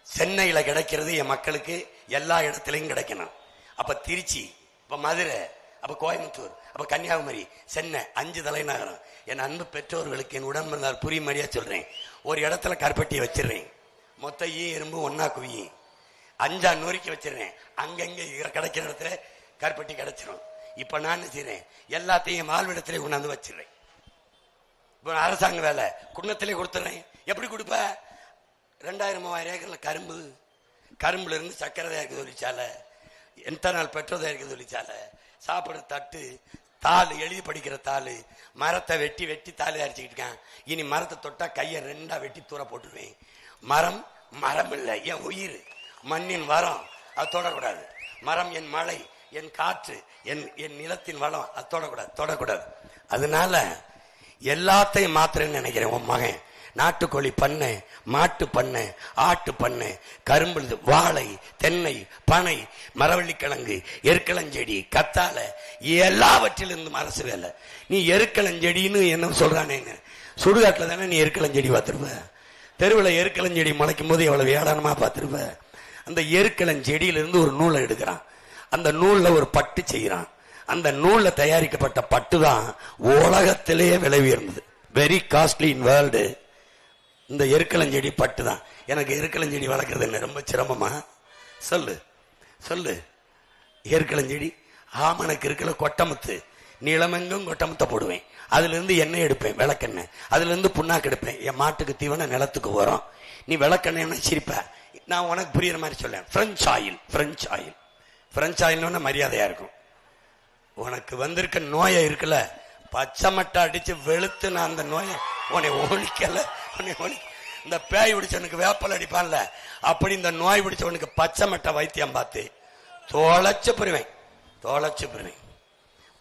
சென்னையில கிடைக்கிறது என் மக்களுக்கு எல்லா இடத்திலையும் கிடைக்கணும். அப்ப திருச்சி, அப்ப மதுரை, அப்ப கோயம்புத்தூர், அப்ப கன்னியாகுமரி, சென்னை 5 தலைநகரம். என் அன்பு பெற்றோர்களுக்கு என் உடன்பிறந்தால் புரியும்படியா சொல்றேன். ஒரு இடத்துல கருப்பட்டியை வச்சிடுறேன், மொத்த எறும்பு ஒன்னா குவி 5 நொறுக்கி வச்சிடுறேன். அங்கங்க கிடைக்கிற இடத்துல கருப்பட்டி கிடைச்சிடும். இப்ப நான் என்ன செய்றேன்? எல்லாத்தையும் வாழ்விடத்திலே கொண்டாந்து வச்சிடுறேன். இப்ப அரசாங்க வேலை குன்னத்திலே கொடுத்துறேன். எப்படி கொடுப்ப? 2000-3000 ஏக்கர்ல கரும்புல இருந்து சக்கரை தயாரிக்க தொழிற்சாலை, எத்தனால் பெட்ரோல் தயாரிக்க தொழிற்சாலை, சாப்பிடுற தட்டு, தாள், எழுதி படிக்கிற தாள், மரத்தை வெட்டி தாள் தயாரிச்சுக்கிட்டு இருக்கான். இனி மரத்தை தொட்டா கையை 2ஆ வெட்டி தூர போட்டுருவேன். மரம் இல்லை, என் உயிர், மண்ணின் வரம், அது தொடக்கூடாது. மரம் என் மழை, என் காற்று, என் நிலத்தின் வளம், அது தொடக்கூடாது. அதனால எல்லாத்தையும் மாத்திரன்னு நினைக்கிறேன். உன் மகன் நாட்டுக்கோழி பண்ணை, மாட்டு பண்ணை, ஆட்டு பண்ணை, கரும்பு, வாழை, தென்னை, பனை, மரவள்ளிக்கிழங்கு, எருக்களஞ்செடி, கத்தாழை, எல்லாவற்றிலிருந்தும் அரசு வேலை. நீ எருக்களஞ்செடின்னு என்ன சொல்றானேன்னு சுடுகாட்டுல தானே நீ எருக்களஞ்செடி பார்த்திருப்ப. தெருவில் எருக்களஞ்செடி முளைக்கும் போது எவ்வளவு ஏளனமா பார்த்திருப்ப. அந்த எருக்களஞ்செடியிலிருந்து ஒரு நூலை எடுக்கிறான், அந்த நூல்ல ஒரு பட்டு செய்யறான். அந்த நூல்ல தயாரிக்கப்பட்ட பட்டு தான் உலகத்திலேயே விலை உயர்ந்தது. Very costly in world. இந்த எருக்களஞ்செடி பட்டு தான். எனக்கு எருக்களஞ்செடி வளர்க்கறது என்ன ரொம்ப சிரமமா? சொல்லு. எருக்களஞ்செடி ஆமணக்கு இருக்கல, கொட்டமுத்து, நிலமெங்கும் கொட்டமுத்த போடுவேன். அதுல இருந்து எண்ணெய் எடுப்பேன், விளக்கெண்ணெய். அதுல இருந்து புண்ணாக்கு எடுப்பேன். என் மாட்டுக்கு தீவன நிலத்துக்கு வரும். நீ விளக்கெண்ணெய் சிரிப்ப. நான் உனக்கு புரியுற மாதிரி சொல்லேன். பிரெஞ்ச் ஆயில் மரியாதையா இருக்கும். உனக்கு வந்திருக்க நோயை இருக்குல்ல, பச்சை மட்டை அடிச்சு வெளுத்து நான் அந்த நோயை உன்னை ஒழிக்கல. இந்த பேய் பிடிச்சவனுக்கு வேப்பல் அடிப்பான்ல, அப்படி இந்த நோய் பிடிச்சவனுக்கு பச்சை மட்டை வைத்தியம் பார்த்து தோளைச்சு போடுவேன்.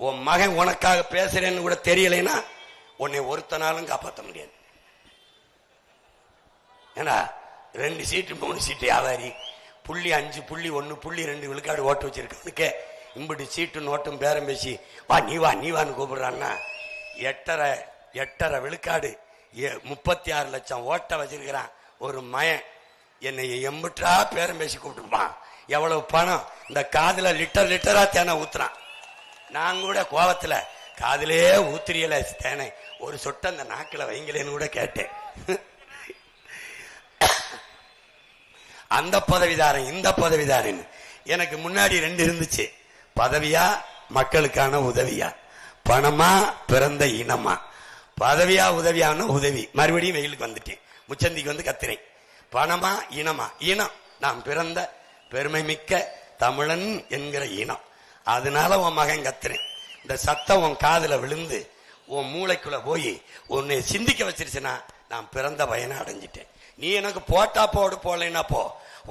உன் மகன் உனக்காக பேசுறேன்னு கூட தெரியலைன்னா உன்னை ஒருத்தனாலும் காப்பாற்ற முடியாது. ஏன்னா 2 சீட்டு 3 சீட்டு வியாபாரி, 0.5, 0.1, 0.2 விழுக்காடு ஓட்டு வச்சிருக்கவனுக்கு இம்புட்டு சீட்டு நோட்டும் பேரம் பேசி நீ வான்னு கூப்பிடுறான்னா 8.5 விழுக்காடு 36 லட்சம் ஓட்ட வச்சிருக்கிறான் ஒரு மயன். என்னை எம்புட்டா பேரம் பேசி கூப்பிட்டுப்பான். எவ்வளவு பணம் இந்த காதுல லிட்டரா தேனை ஊத்துறான். நான் கூட கோவத்துல காதிலே ஊத்திரியல தேனை, ஒரு சொட்டை அந்த நாக்கில வைங்களேன்னு கூட கேட்டேன். அந்த பதவிதாரன் இந்த பதவிதாரன். எனக்கு முன்னாடி 2 இருந்துச்சு. பதவியா மக்களுக்கான உதவியா, பணமா பிறந்த இனமா. பதவியா உதவியான உதவி. மறுபடியும் வெயிலுக்கு வந்துட்டேன், முச்சந்திக்கு வந்து கத்துறேன். பணமா இனமா? இனம். நாம் பிறந்த பெருமை மிக்க தமிழன் என்கிற இனம். அதனால உன் மகன் கத்துறேன். இந்த சத்தம் உன் காதுல விழுந்து உன் மூளைக்குள்ள போய் உன்னை சிந்திக்க வச்சிருச்சுன்னா நான் பிறந்த பயனை அடைஞ்சிட்டேன். நீ எனக்கு போட்டா போடு, போடலைன்னா போ.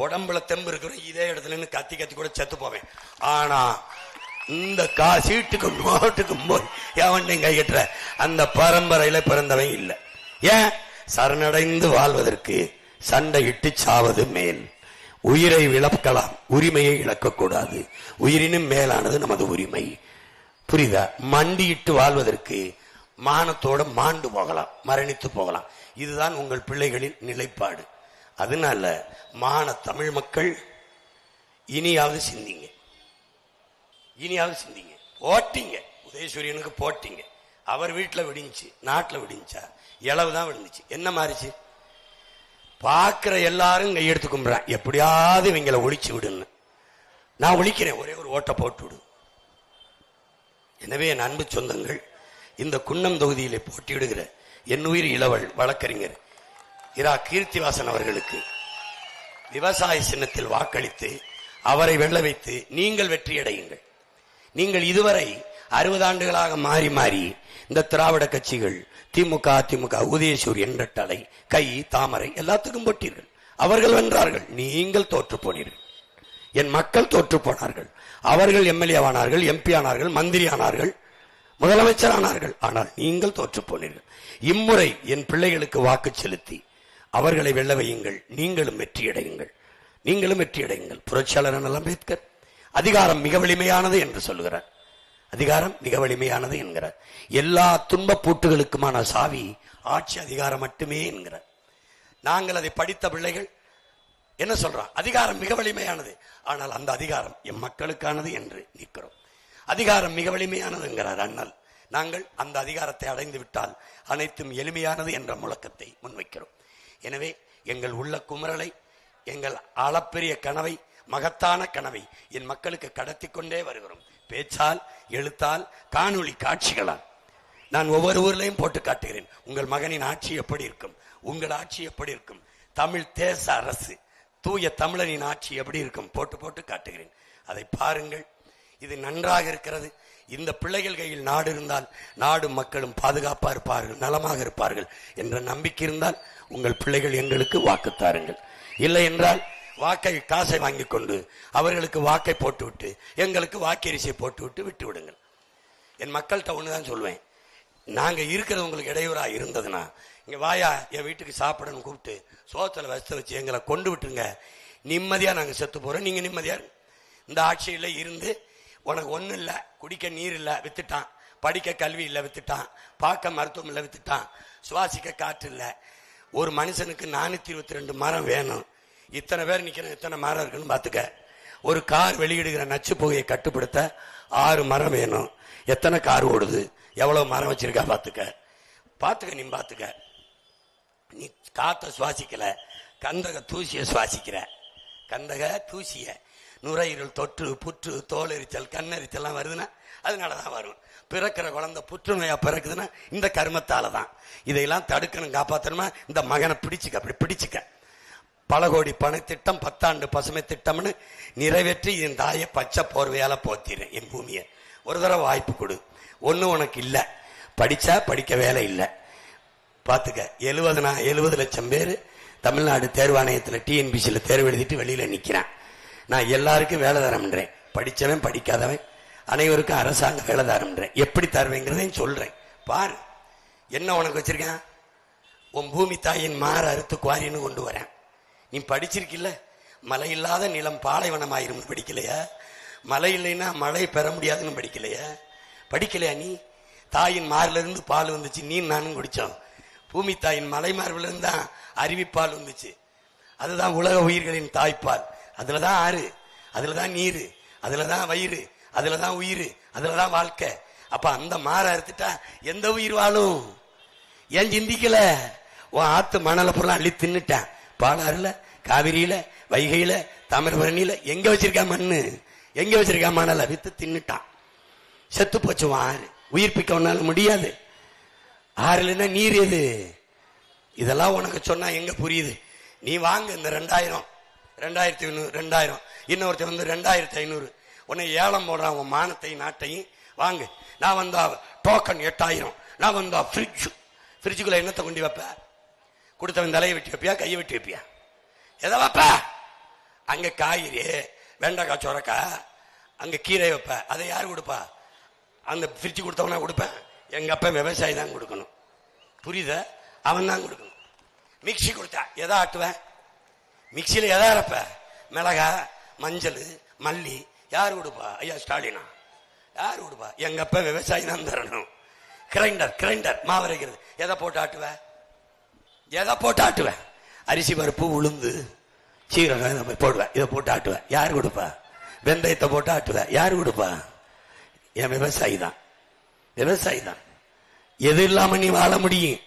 உடம்புல தெம்பு இருக்கிற இதே இடத்துல கத்தி கத்தி கூட செத்து போவேன். ஆனா இந்த சீட்டுக்கும் நோட்டுக்கும் போய் எவன் கைகட்டுற அந்த பரம்பரையில பிறந்தவன் இல்லை. ஏன்? சரணடைந்து வாழ்வதற்கு சண்டையிட்டு சாவது மேல். உயிரை இழக்கலாம், உரிமையை இழக்கக்கூடாது. உயிரினும் மேலானது நமது உரிமை. புரியுதா? மண்டியிட்டு வாழ்வதற்கு மானத்தோட மாண்டு போகலாம், மரணித்து போகலாம். இதுதான் உங்கள் பிள்ளைகளின் நிலைப்பாடு. அதனால மான தமிழ் மக்கள் இனியாவது சிந்திங்க, இனியாவது சிந்திங்க. போட்டீங்க, உதயசூரியனுக்கு போட்டீங்க, அவர் வீட்டில் விடிஞ்சு, நாட்டில் விடிஞ்சா இளவுதான் விழுந்துச்சு. என்ன மாறிச்சு? பார்க்கிற எல்லாரும் கையெடுத்து கும்பிடுறேன், எப்படியாவது இவங்களை ஒழிச்சு விடுன்னு. நான் ஒழிக்கிறேன், ஒரே ஒரு ஓட்டை போட்டு விடு. எனவே என் அன்பு சொந்தங்கள், இந்த குன்னம் தொகுதியிலே போட்டியிடுகிற என் உயிர் இளவல் வழக்கறிஞர் இரா கீர்த்திவாசன் அவர்களுக்கு விவசாய சின்னத்தில் வாக்களித்து அவரை வெல்ல வைத்து நீங்கள் வெற்றியடையுங்கள். நீங்கள் இதுவரை 60 ஆண்டுகளாக மாறி மாறி இந்த திராவிட கட்சிகள் திமுக, அதிமுக, உதயசூரியன், ரெட்டலை, கை, தாமரை எல்லாத்துக்கும் போட்டீர்கள். அவர்கள் வென்றார்கள், நீங்கள் தோற்று போனீர்கள். என் மக்கள் தோற்று போனார்கள். அவர்கள் எம்எல்ஏ ஆனார்கள், எம்பி ஆனார்கள், மந்திரி ஆனார்கள், முதலமைச்சர் ஆனார்கள். ஆனால் நீங்கள் தோற்று போனீர்கள். இம்முறை என் பிள்ளைகளுக்கு வாக்கு செலுத்தி அவர்களை வெல்ல வையுங்கள். நீங்களும் வெற்றியடையுங்கள், நீங்களும் வெற்றியடையுங்கள். புரட்சியாளர் அம்பேத்கர் அதிகாரம் மிக வலிமையானது என்று சொல்லுகிறார். அதிகாரம் மிக வலிமையானது என்கிறார். எல்லா துன்ப பூட்டுகளுக்குமான சாவி ஆட்சி அதிகாரம் மட்டுமே என்கிறார். நாங்கள் அதை படித்த பிள்ளைகள் என்ன சொல்றோம்? அதிகாரம் மிக வலிமையானது, ஆனால் அந்த அதிகாரம் எம் மக்களுக்கானது என்று நிற்கிறோம். அதிகாரம் மிக வலிமையானது என்கிறார் அண்ணல். நாங்கள் அந்த அதிகாரத்தை அடைந்து விட்டால் அனைத்தும் எளிமையானது என்ற முழக்கத்தை முன்வைக்கிறோம். எனவே எங்கள் உள்ள குமரலை, எங்கள் அளப்பெரிய கனவை, மகத்தான கனவை என் மக்களுக்கு கடத்தி கொண்டே வருகிறோம். பேச்சால், எழுத்தால், காணொளி காட்சிகளால். நான் ஒவ்வொரு ஊர்லையும் போட்டு காட்டுகிறேன். உங்கள் மகனின் ஆட்சி எப்படி இருக்கும், உங்கள் ஆட்சி எப்படி இருக்கும், தமிழ் தேச அரசு, தூய தமிழனின் ஆட்சி எப்படி இருக்கும் போட்டு போட்டு காட்டுகிறேன். அதை பாருங்கள். இது நன்றாக இருக்கிறது. இந்த பிள்ளைகள் கையில் நாடு இருந்தால் நாடு மக்களும் பாதுகாப்பாக இருப்பார்கள், நலமாக இருப்பார்கள் என்ற நம்பிக்கை இருந்தால் உங்கள் பிள்ளைகள் எங்களுக்கு வாக்கு தாருங்கள். இல்லை என்றால் வாக்கை, காசை வாங்கி கொண்டு அவர்களுக்கு வாக்கை போட்டுவிட்டு எங்களுக்கு வாக்கரிசியை போட்டுவிட்டு விட்டு விடுங்கள். என் மக்கள்கிட்ட ஒண்ணுதான் சொல்வேன். நாங்க இருக்கிறது உங்களுக்கு இடையூறா இருந்ததுன்னா இங்க வாயா, என் வீட்டுக்கு சாப்பிடணும் கூப்பிட்டு சோத்துல வச்சு எங்களை கொண்டு விட்டுருங்க. நிம்மதியா நாங்க செத்து போறோம், நீங்க நிம்மதியா. இந்த ஆட்சியில இருந்து உனக்கு ஒன்னும் இல்ல, குடிக்க நீர் இல்ல வித்துட்டான், படிக்க கல்வி இல்ல வித்துட்டான், பார்க்க மருத்துவம் இல்ல வித்துட்டான், சுவாசிக்க காற்று இல்ல. ஒரு மனுஷனுக்கு 422 மரம் வேணும். இத்தனை பேர் நிக்கிற, இத்தனை மரம் இருக்குன்னு பாத்துக்க. ஒரு கார் வெளியிடுகிற நச்சு புகையை கட்டுப்படுத்த 6 மரம் வேணும். எத்தனை கார் ஓடுது, எவ்வளவு மரம் வச்சிருக்கா பாத்துக்க. பாத்துக்க, நீ பாத்துக்க. நீ காத்த சுவாசிக்கல, கந்தக தூசிய சுவாசிக்கிற. கந்தக தூசிய நுரையீரல் தொற்று, புற்று, தோல் எரிச்சல், கண்ணெரிச்சல் வருதுன்னா அதனாலதான் வரும். பிறக்கிற குழந்தை புற்றுநோயா பிறக்குதுன்னா இந்த கர்மத்தால தான். இதையெல்லாம் தடுக்கணும், காப்பாற்றணுமா? இந்த மகனை பிடிச்சுக்க, அப்படி பிடிச்சுக்க. பல கோடி பண திட்டம், 10 ஆண்டு பசுமை திட்டம்னு நிறைவேற்றி என் தாயை பச்சை போர்வையால போத்திடுறேன். என் பூமியை ஒரு தடவை வாய்ப்பு கொடு. ஒண்ணு உனக்கு இல்ல, படிச்சா படிக்க வேலை இல்லை. பாத்துக்க. 70 லட்சம் பேர் தமிழ்நாடு தேர்வாணையத்தில் டிஎன்பிசியில் தேர்வு எழுதிட்டு வெளியில நிக்கிறான். நான் எல்லாருக்கும் வேலை தரம்ன்றேன். படிச்சவன் படிக்காதவன் அனைவருக்கும் அரசாங்க வேலை தரம்ன்றேன். எப்படி தருவேங்கிறதையும் சொல்றேன். பாரு என்ன உனக்கு வச்சிருக்கேன். உன் பூமி தாயின் மாற அறுத்து குவாரின்னு கொண்டு வரேன். நீ படிச்சிருக்கில்ல, மழை இல்லாத நிலம் பாலைவனமாயிரும் படிக்கலையா? மழை இல்லைன்னா மழை பெற முடியாதுன்னு படிக்கலையா? படிக்கலையா? நீ தாயின் மார்ல இருந்து பால் வந்துச்சு, நீ நானும் குடிச்சோம். பூமி தாயின் மலை மார்பில இருந்து தான் அருவிப்பால் வந்துச்சு. அதுதான் உலக உயிர்களின் தாய்ப்பால். அதுலதான் ஆறு, அதுலதான் நீரு, அதுலதான் வயிறு, அதுலதான் உயிர், அதுலதான் வாழ்க்கை. அப்ப அந்த மாற அறுத்துட்டா எந்த உயிர் வாழும்? ஏன் சிந்திக்கல? உன் ஆத்து மணல பொருள் அள்ளி தின்னுட்டான். பாலாறுல, காவிரியில, வைகையில தாமிரபரணியில எங்க வச்சிருக்கா மண்ணு, எங்க வச்சிருக்கா மணல வித்து தின்னுட்டான். செத்து போச்சு ஆறு. உயிர்ப்பிக்க உன்னால முடியாது. ஆறுலன்னா நீர் எது? இதெல்லாம் உனக்கு சொன்னா எங்க புரியுது? நீ வாங்க இந்த 2000, 2500, 2000, இன்னொருத்த வந்து 2500 உன்னை ஏலம் போடுறான். உன் மானத்தையும் நாட்டையும் வாங்க. நான் வந்தா டோக்கன் 8000, நான் வந்தா ஃப்ரிட்ஜுக்குள்ள என்னத்தை கொண்டு வைப்ப? கொடுத்தவன் தலையை வெட்டி வைப்பியா, கையை வெட்டி வைப்பியா, எதை வைப்ப? அங்க காய்கறி, வெண்டைக்காய், சொரக்காய், அங்க கீரை வைப்ப. அதை யாரு கொடுப்பா? அந்த ஃப்ரிட்ஜ் கொடுத்தவனா கொடுப்பேன். எங்க அப்பா விவசாயி தான் கொடுக்கணும். புரியுத? அவன் தான் கொடுக்கணும். மிக்சி கொடுத்தா எதை ஆட்டுவேன்? மிக்சியில எதை அரைப்ப? மிளகா, மஞ்சள், மல்லி. யாரு கொடுப்பா? ஐயா ஸ்டாலினா. யாரு கொடுப்பா? எங்க அப்பா விவசாயி தான் தரணும். கிரைண்டர் மாவரைக்கிறது. எதை போட்டு ஆட்டுவ? எதை போட்டு ஆட்டுவ? அரிசி பருப்பு, உளுந்து, சீரகம் போடுவேன். இதை போட்டு ஆட்டுவேன். யாரு கொடுப்பா? வெந்தயத்தை போட்டு ஆட்டுவேன். யாரு கொடுப்பா? என் விவசாயி தான். விவசாயி தான். எது இல்லாம நீ வாழ முடியும்?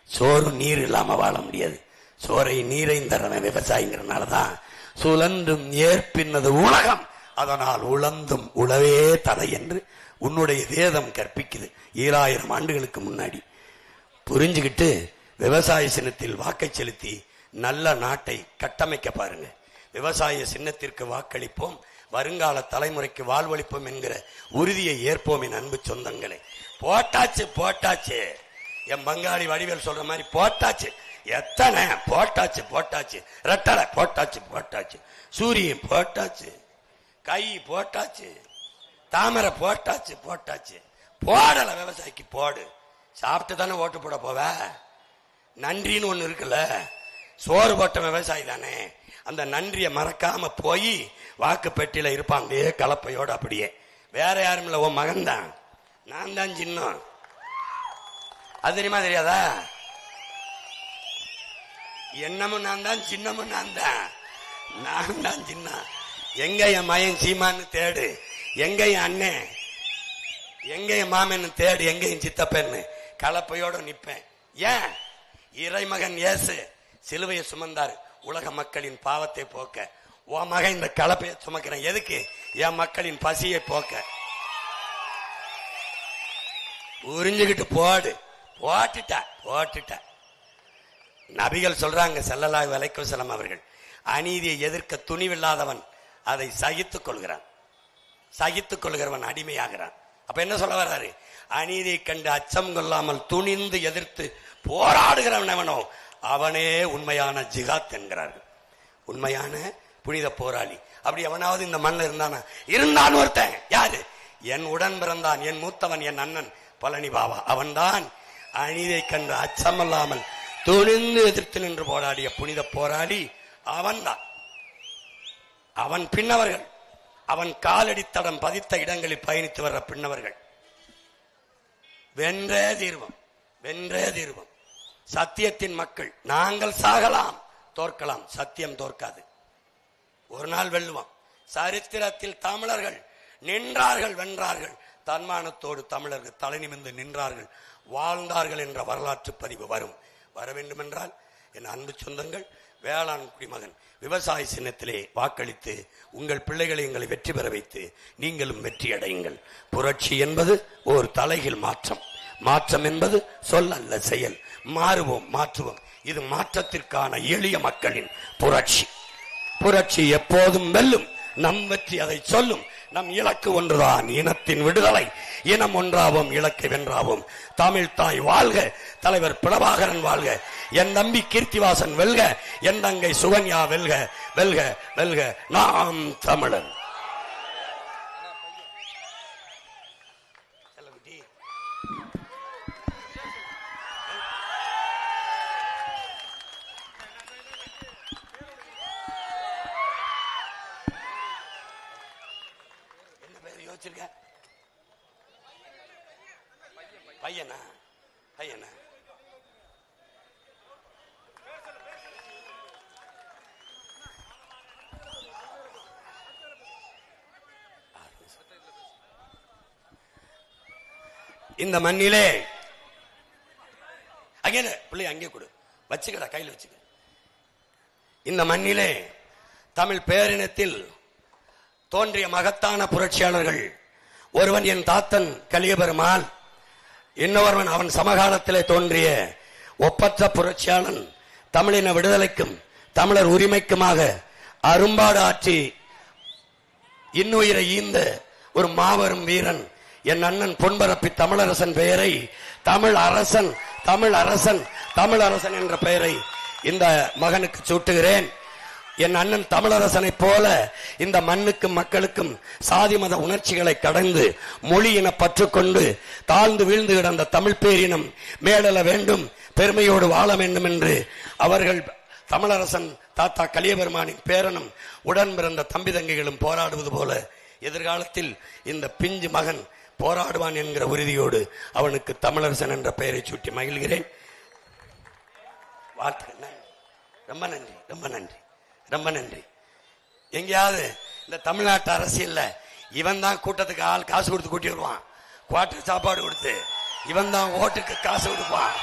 சோறு நீர் இல்லாம வாழ முடியாது. சோறை நீரையும் தரவன் விவசாயிங்கிறனாலதான் சுழன்றும் ஏற்பின்னது உலகம், அதனால் உழந்தும் உழவே தலை என்று உன்னுடைய வேதம் கற்பிக்குது. 7000 ஆண்டுகளுக்கு முன்னாடி புரிஞ்சுக்கிட்டு விவசாய சின்னத்தில் வாக்கை செலுத்தி நல்ல நாட்டை கட்டமைக்க பாருங்க. விவசாய சின்னத்திற்கு வாக்களிப்போம், வருங்கால தலைமுறைக்கு வாழ்வளிப்போம் என்கிற உறுதியை ஏற்போம். என் அன்பு சொந்தங்களே, போட்டாச்சு. என் பங்காளி வடிவேல் சொல்ற மாதிரி போட்டாச்சு. எத்தனை போட்டாச்சு. ரெட்டலை போட்டாச்சு. சூரியன் போட்டாச்சு, கை போட்டாச்சு, தாமரை போட்டாச்சு. போடல விவசாயிக்கு போடு. சாப்பிட்டு தானே ஓட்டு போட போவ. நன்றின்னு ஒண்ணு இருக்குல்ல, சோறு போட்ட விவசாயி தானே. அந்த நன்றியை மறக்காம போய் வாக்கு பெட்டியில இருப்பாங்க கலப்பையோட. அப்படியே வேற யாரும் இல்ல, உன் மகன் தான். நான் தான் சின்னம். அது தெரியுமா தெரியாதா? என்னமும் நான் தான், சின்னமும் நான் தான் சின்ன. எங்க என் மயன் சீமான்னு தேடு, எங்க என் அண்ணன், எங்க என் மாமன்னு தேடு, எங்க என் சித்தப்பன்னு கலப்பையோட நிப்பேன். ஏன்? இறைமகன் இயேசு சிலுவையை சுமந்தாரு உலக மக்களின் பாவத்தை போக்க. உன் மகன் இந்த கலப்பையை சுமக்கிறேன் எதுக்கு? என் மக்களின் பசியை போக்க. உறிஞ்சுக்கிட்டு போட்டுட்ட. நபிகள் சொல்றாங்க, ஸல்லல்லாஹு அலைஹி வஸல்லம் அவர்கள், அநீதியை எதிர்க்க துணிவில்லாதவன் அதை சகித்துக் கொள்கிறவன் அடிமையாகிறான். அப்ப என்ன சொல்ல வர்றாரு? அநீதியை கண்டு அச்சம் கொள்ளாமல் துணிந்து எதிர்த்து போராடுகிறவன் எவனோ அவனே உண்மையான ஜிகாத் என்கிறார்கள். உண்மையான புனித போராளி. அப்படி எவனாவது இந்த மண்ணில் இருந்தான் ஒருத்தன். யாரு? என் உடன் பிறந்தான், என் மூத்தவன், என் அண்ணன் பழனி பாபா. அவன்தான் அநீதியை கண்டு அச்சமல்லாமல் துணிந்து எதிர்த்து நின்று போராடிய புனித போராளி. அவன்தான். அவன் பின்னவர்கள், அவன் காலடித்தடம் பதித்த இடங்களில் பயணித்து வர்ற பின்னவர்கள். வென்றே தீர்வம். சத்தியத்தின் மக்கள். நாங்கள் சாகலாம், தோற்கலாம், சத்தியம் தோற்காது. ஒரு நாள் வெல்லுவோம். சரித்திரத்தில் தமிழர்கள் நின்றார்கள், வென்றார்கள். தன்மானத்தோடு தமிழர்கள் தலை நிமிர்ந்து நின்றார்கள், வாழ்ந்தார்கள் என்ற வரலாற்று பதிவு வர வேண்டும் என்றால் என் அன்பு சொந்தங்கள், வேளாண் குடிமகன் விவசாய சின்னத்திலே வாக்களித்து உங்கள் பிள்ளைகளை எங்களை வெற்றி பெற வைத்து நீங்களும் வெற்றி அடையுங்கள். புரட்சி என்பது ஒரு தலைகீழ் மாற்றம் என்பது சொல் அல்ல, செயல். மாற்றுவோம். இது மாற்றத்திற்கான எளிய மக்களின் புரட்சி எப்போதும் வெல்லும். நம் வெற்றி அதை சொல்லும். நம் இலக்கு ஒன்றுதான், இனத்தின் விடுதலை. இனம் ஒன்றாவோம், இலக்கை வென்றாவோம். தமிழ் தாய் வாழ்க, தலைவர் பிரபாகரன் வாழ்க, என் தம்பி கீர்த்திவாசன் வெல்க, என் தங்கை சுகன்யா வெல்க. நாம் தமிழன். பையனா இந்த மண்ணிலே பிள்ளை அங்கே கொடு, வச்சுக்கடா, கையில் வச்சுக்க. இந்த மண்ணிலே தமிழ் பேரினத்தில் தோன்றிய மகத்தான புரட்சியாளர்கள். ஒருவன் என் தாத்தன் கலியபெருமாள், இன்னொருவன் அவன் சமகாலத்திலே தோன்றிய ஒப்பற்ற புரட்சியாளன். தமிழின விடுதலைக்கும் தமிழர் உரிமைக்குமாக அரும்பாடு ஆற்றி இன்னுயிரை ஈந்த ஒரு மாபெரும் வீரன் என் அண்ணன் பொன்பரப்பி தமிழரசன் பெயரை தமிழ் அரசன் தமிழ் அரசன் தமிழ் அரசன் என்ற பெயரை இந்த மகனுக்கு சூட்டுகிறேன். என் அண்ணன் தமிழரசனை போல இந்த மண்ணுக்கும் மக்களுக்கும் சாதி மத உணர்ச்சிகளை கடந்து மொழியின பற்றுக்கொண்டு தாழ்ந்து வீழ்ந்து கிடந்த தமிழ் பேரினம் மேலெழ வேண்டும், பெருமையோடு வாழ வேண்டும் என்று அவர்கள் தமிழரசன் தாத்தா கலியபெருமானின் பேரனும் உடன் பிறந்த தம்பி தங்கைகளும் போராடுவது போல எதிர்காலத்தில் இந்த பிஞ்சு மகன் போராடுவான் என்கிற உறுதியோடு அவனுக்கு தமிழரசன் என்ற பெயரை சூட்டி மகிழ்கிறேன். வாழ்த்துக்கள். ரொம்ப நன்றி, ரொம்ப நன்றி, ரொம்ப நன்றி. எங்கேயாவது இந்த தமிழ்நாட்டு அரசியல்ல இவன் தான் கூட்டத்துக்கு ஆள் காசு கொடுத்து கூட்டி வருவான், குவார்டர் சாப்பாடு கொடுத்து இவன் தான் ஓட்டுக்கு காசு கொடுப்பான்.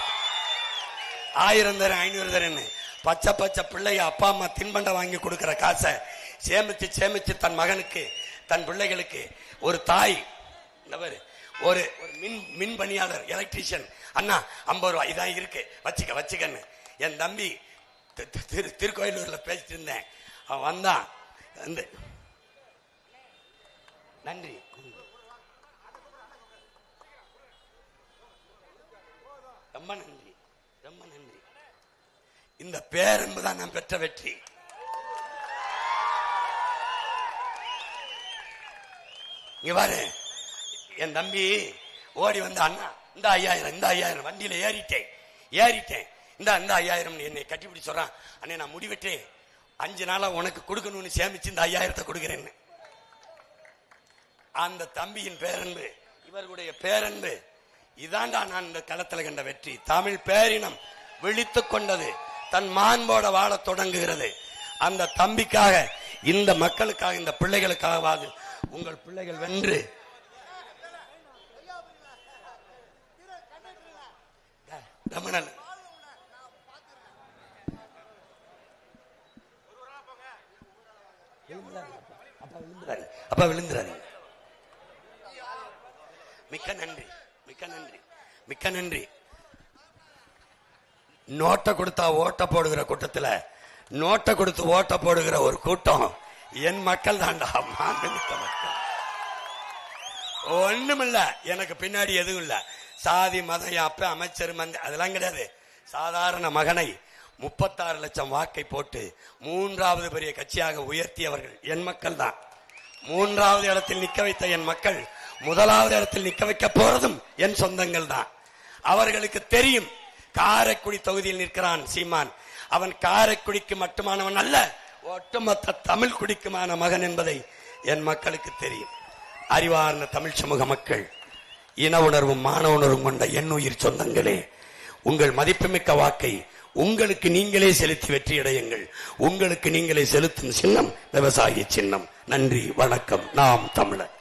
1000 தரேன் 500 தரேன்னு பச்சை பச்சை பிள்ளைய அப்பா அம்மா தின்பண்டம் வாங்கி கொடுக்கிற காசை சேமிச்சு சேமிச்சு தன் மகனுக்கு தன் பிள்ளைகளுக்கு ஒரு தாய் ஒரு மின் பணியாளர் எலக்ட்ரீஷியன் அண்ணா 50 ரூபாய் இதான் இருக்கு வச்சுக்கன்னு என் தம்பி திருக்கோயிலூர்ல பேசிட்டு இருந்தேன். அவன் வந்தான். நன்றி. ரொம்ப நன்றி, ரொம்ப நன்றி. இந்த பேர் என்பதுதான் நான் பெற்ற வெற்றி. இங்க பாரு, என் தம்பி ஓடி வந்த அண்ணா இந்த 5000 வண்டியில ஏறிட்டேன் இந்த 5000 என்னை கட்டிப்பிடி சொல்றான். அண்ணே நான் முடிவெட்டே 5 நாளா உனக்கு கொடுக்கணும்னு சேமிச்சு இந்த 5000 கொடுக்கிறேன்னு. அந்த தம்பியின் பேரன்பு, இவர்களுடைய பேரன்பு, இதாண்டா நான் இந்த களத்தில் கண்ட வெற்றி. தமிழ் பேரினம் விழித்துக் கொண்டது, தன் மாண்போட வாழ தொடங்குகிறது. அந்த தம்பிக்காக, இந்த மக்களுக்காக, இந்த பிள்ளைகளுக்காகவாது உங்கள் பிள்ளைகள் வென்று ரமணன் அப்பா விழுந்துறாரு. மிக்க நன்றி, மிக்க நன்றி, மிக்க நன்றி. நோட்டை கொடுத்தா ஓட்ட போடுகிற கூட்டத்துல நோட்டை கொடுத்து ஓட்ட போடுகிற ஒரு கூட்டம் என் மக்கள் தாண்டா. மக்கள் ஒண்ணுமில்ல, எனக்கு பின்னாடி எதுவும் இல்ல. சாதி மதம் அப்ப அமைச்சர் அதெல்லாம் கிடையாது. சாதாரண மகனை 36 லட்சம் வாக்கை போட்டு 3வது பெரிய கட்சியாக உயர்த்தியவர்கள் என் மக்கள் தான். 3வது இடத்தில் நிக்க வைத்த என் மக்கள் 1வது இடத்தில் நிக்க வைக்க போறதும் என் சொந்தங்கள் தான். அவர்களுக்கு தெரியும் காரைக்குடி தொகுதியில் நிற்கிறான் சீமான். அவன் காரைக்குடிக்கு மட்டுமானவன் அல்ல, ஒட்டுமொத்த தமிழ் குடிக்குமான மகன் என்பதை என் மக்களுக்கு தெரியும். அறிவார்ந்த தமிழ் சமூக மக்கள், இன உணர்வும் மான உணர்வும் கொண்ட என் உயிர் சொந்தங்களே, உங்கள் மதிப்புமிக்க வாக்கை உங்களுக்கு நீங்களே செலுத்தி வெற்றியடையுங்கள். உங்களுக்கு நீங்களே செலுத்தும் சின்னம் விவசாய சின்னம். நன்றி, வணக்கம். நாம் தமிழர்.